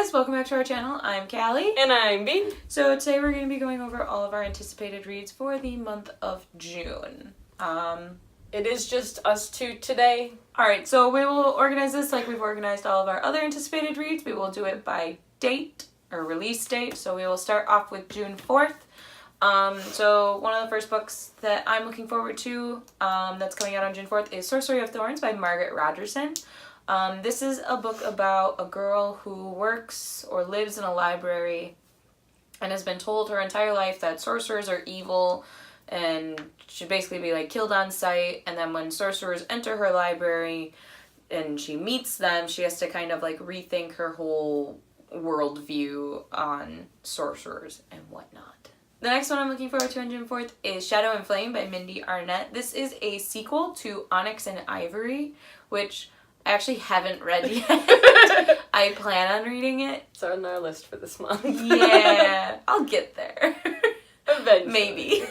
guys, welcome back to our channel. I'm Callie. And I'm Bean. So today we're going to be going over all of our anticipated reads for the month of June. It is just us two today. Alright, so we will organize this like we've organized all of our other anticipated reads. We will do it by date, or release date. So we will start off with June 4th. So one of the first books that I'm looking forward to that's coming out on June 4th is Sorcery of Thorns by Margaret Rogerson. This is a book about a girl who works or lives in a library and has been told her entire life that sorcerers are evil and should basically be like killed on sight. And then when sorcerers enter her library and she meets them, she has to kind of like rethink her whole worldview on sorcerers and whatnot. The next one I'm looking forward to on June 4th is Shadow and Flame by Mindee Arnett. This is a sequel to Onyx and Ivory, which I actually haven't read yet. I plan on reading it. It's on our list for this month. Yeah, I'll get there. Eventually. Maybe.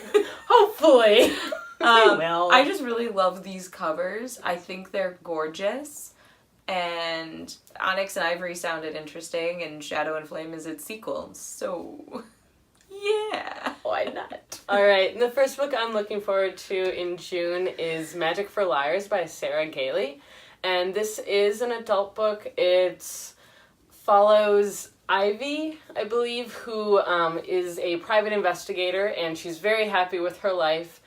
Hopefully. Well. I just really love these covers. I think they're gorgeous. And Onyx and Ivory sounded interesting, and Shadow and Flame is its sequel. So, yeah. Why not? Alright, the first book I'm looking forward to in June is Magic for Liars by Sarah Gailey. And this is an adult book. It follows Ivy, I believe, who is a private investigator, and she's very happy with her life.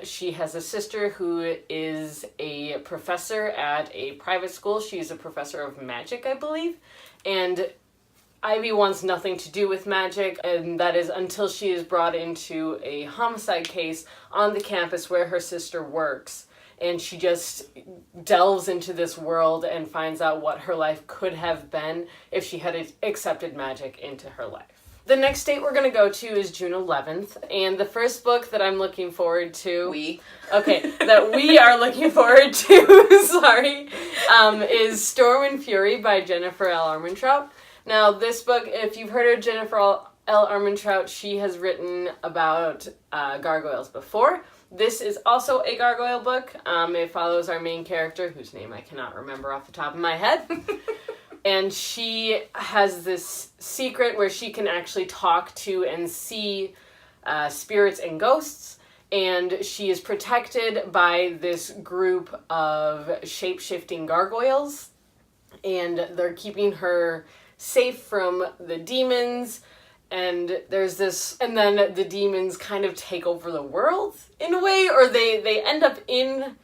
She has a sister who is a professor at a private school. She's a professor of magic, I believe. And Ivy wants nothing to do with magic, and that is until she is brought into a homicide case on the campus where her sister works. And she just delves into this world and finds out what her life could have been if she had accepted magic into her life. The next date we're going to go to is June 11th. And the first book that I'm looking forward to... that we are looking forward to, is Storm and Fury by Jennifer L. Armentrout. Now, this book, if you've heard of Jennifer L. Armentrout, she has written about gargoyles before. This is also a gargoyle book. It follows our main character, whose name I cannot remember off the top of my head. And she has this secret where she can actually talk to and see spirits and ghosts. And she is protected by this group of shape-shifting gargoyles. And they're keeping her safe from the demons. And there's this, and then the demons kind of take over the world in a way, or they end up in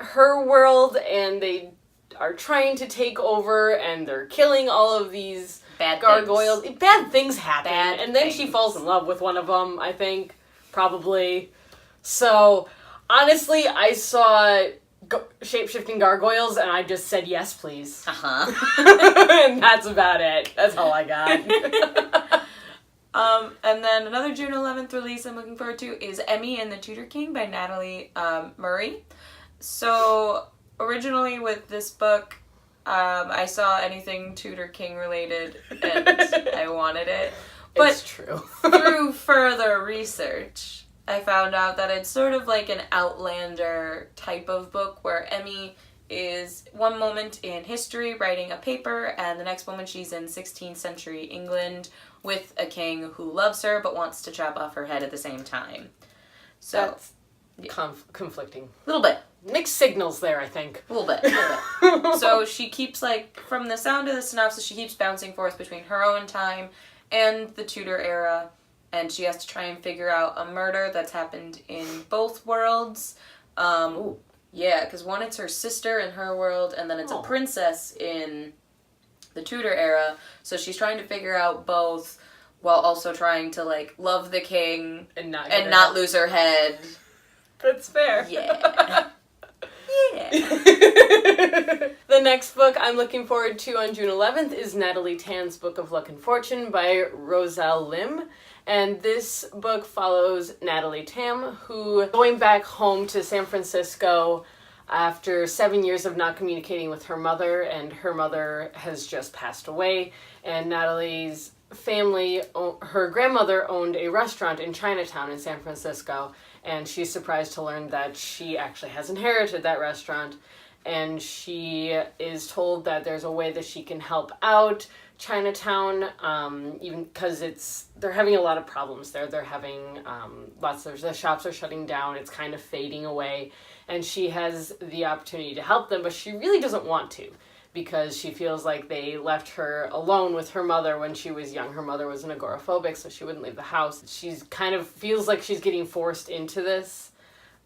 her world and they are trying to take over and they're killing all of these bad gargoyles. Things. Bad things happen. And then she falls in love with one of them, I think, probably. So, honestly, I saw shape-shifting gargoyles and I just said, yes, please. And that's about it. That's all I got. And then another June 11th release I'm looking forward to is Emmie and the Tutor King by Natalie Murray. So originally with this book, I saw anything Tutor King related and I wanted it. But it's true. Through further research, I found out that it's sort of like an Outlander type of book where Emmie is one moment in history writing a paper and the next moment she's in 16th century England with a king who loves her but wants to chop off her head at the same time. So that's conflicting. A little bit. Mixed signals there, I think. A little bit. So she keeps, like, from the sound of the synopsis, she keeps bouncing forth between her own time and the Tudor era, and she has to try and figure out a murder that's happened in both worlds. Yeah, because one, it's her sister in her world, and then it's a princess in the Tudor era. So she's trying to figure out both while also trying to, like, love the king and not lose her head. That's fair. Yeah. Yeah. The next book I'm looking forward to on June 11th is Natalie Tan's Book of Luck and Fortune by Roselle Lim. And this book follows Natalie Tam, who going back home to San Francisco after 7 years of not communicating with her mother, and her mother has just passed away. And Natalie's family, her grandmother owned a restaurant in Chinatown in San Francisco, and she's surprised to learn that she actually has inherited that restaurant. and she is told that there's a way that she can help out Chinatown, even because they're having a lot of problems there. They're having the shops are shutting down, it's kind of fading away, and she has the opportunity to help them, but she really doesn't want to, because she feels like they left her alone with her mother when she was young. Her mother was an agoraphobic, so she wouldn't leave the house. She's kind of feels like she's getting forced into this.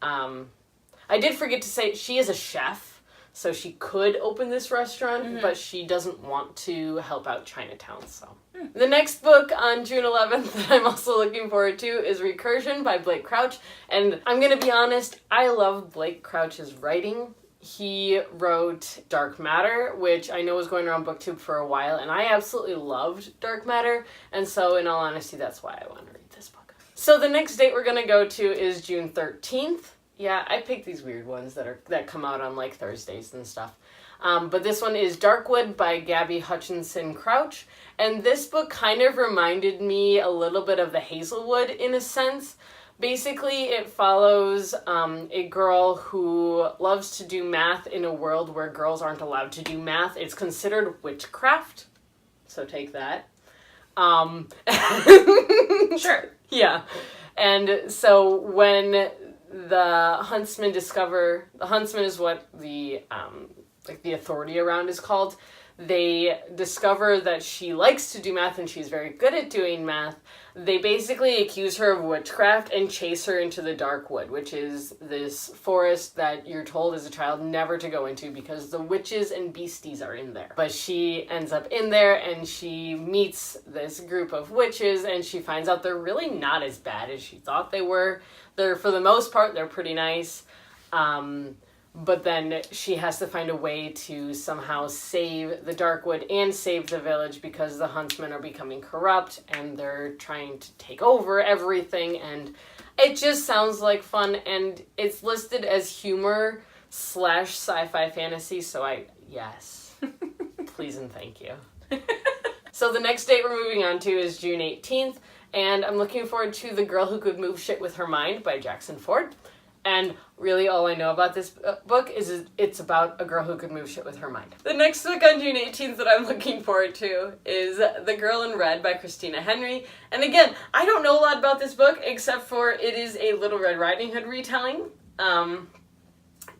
I did forget to say, she is a chef, so she could open this restaurant, but she doesn't want to help out Chinatown, so. The next book on June 11th that I'm also looking forward to is Recursion by Blake Crouch, and I'm gonna be honest, I love Blake Crouch's writing. He wrote Dark Matter, which I know was going around BookTube for a while, and I absolutely loved Dark Matter, and so in all honesty, that's why I want to read this book. So the next date we're gonna go to is June 13th. Yeah, I picked these weird ones that come out on like Thursdays and stuff. But this one is Darkwood by Gabby Hutchinson Crouch. And this book kind of reminded me a little bit of the Hazelwood in a sense. Basically, it follows a girl who loves to do math in a world where girls aren't allowed to do math. It's considered witchcraft. So take that. Sure. Yeah. And so when the huntsman is what the authority around is called. They discover that she likes to do math and she's very good at doing math. They basically accuse her of witchcraft and chase her into the Darkwood, which is this forest that you're told as a child never to go into because the witches and beasties are in there. But she ends up in there and she meets this group of witches and she finds out they're really not as bad as she thought they were. For the most part, they're pretty nice. But then she has to find a way to somehow save the Darkwood and save the village because the huntsmen are becoming corrupt and they're trying to take over everything. And it just sounds like fun. And it's listed as humor / sci-fi fantasy. So yes, please and thank you. So the next date we're moving on to is June 18th. And I'm looking forward to The Girl Who Could Move Shit With Her Mind by Jackson Ford. And really all I know about this book is it's about a girl who could move shit with her mind. The next book on June 18th that I'm looking forward to is The Girl in Red by Christina Henry. And again, I don't know a lot about this book except for it is a Little Red Riding Hood retelling. And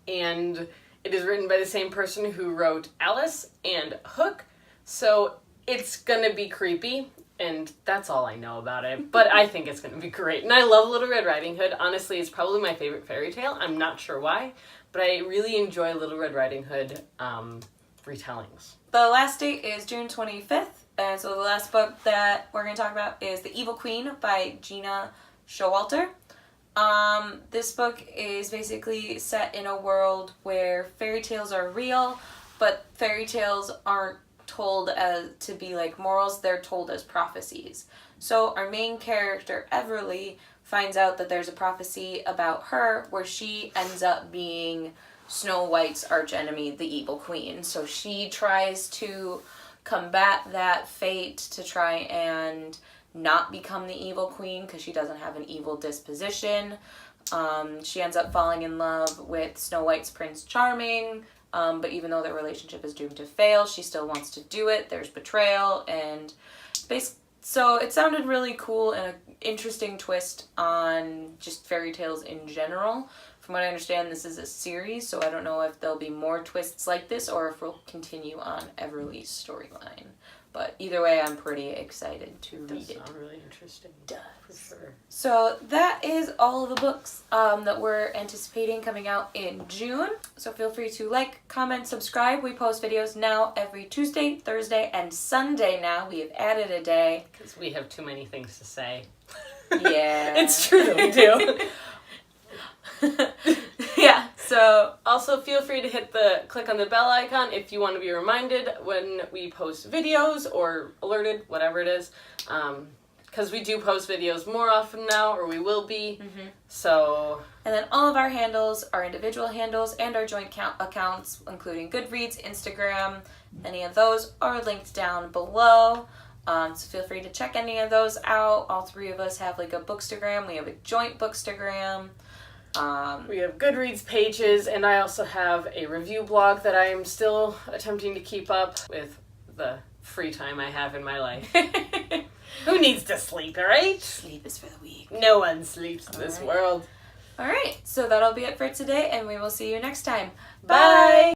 it is written by the same person who wrote Alice and Hook. So it's gonna be creepy. And that's all I know about it. But I think it's going to be great. And I love Little Red Riding Hood. Honestly, it's probably my favorite fairy tale. I'm not sure why. But I really enjoy Little Red Riding Hood retellings. The last date is June 25th. And so the last book that we're going to talk about is The Evil Queen by Gena Showalter. This book is basically set in a world where fairy tales are real, but fairy tales aren't told as to be like morals, they're told as prophecies. So our main character, Everly, finds out that there's a prophecy about her where she ends up being Snow White's archenemy, the Evil Queen. So she tries to combat that fate to try and not become the Evil Queen because she doesn't have an evil disposition. She ends up falling in love with Snow White's Prince Charming, but even though their relationship is doomed to fail, she still wants to do it. There's betrayal, and so it sounded really cool and an interesting twist on just fairy tales in general. From what I understand, this is a series, so I don't know if there'll be more twists like this or if we'll continue on Everly's storyline. But either way, I'm pretty excited to read it. Does sound really interesting. It does. For sure. So that is all of the books that we're anticipating coming out in June. So feel free to like, comment, subscribe. We post videos now every Tuesday, Thursday, and Sunday now. We have added a day. Because we have too many things to say. Yeah. It's true that we do. Yeah, so also feel free to click on the bell icon if you want to be reminded when we post videos or alerted, whatever it is. Because we do post videos more often now, or we will be. Mm-hmm. So. And then all of our handles, our individual handles, and our joint accounts, including Goodreads, Instagram, any of those are linked down below. So feel free to check any of those out. All three of us have like a Bookstagram. We have a joint Bookstagram. We have Goodreads pages, and I also have a review blog that I am still attempting to keep up with the free time I have in my life. Who needs to sleep, right? Sleep is for the weak. No one sleeps in this world. All right, so that'll be it for today, and we will see you next time. Bye!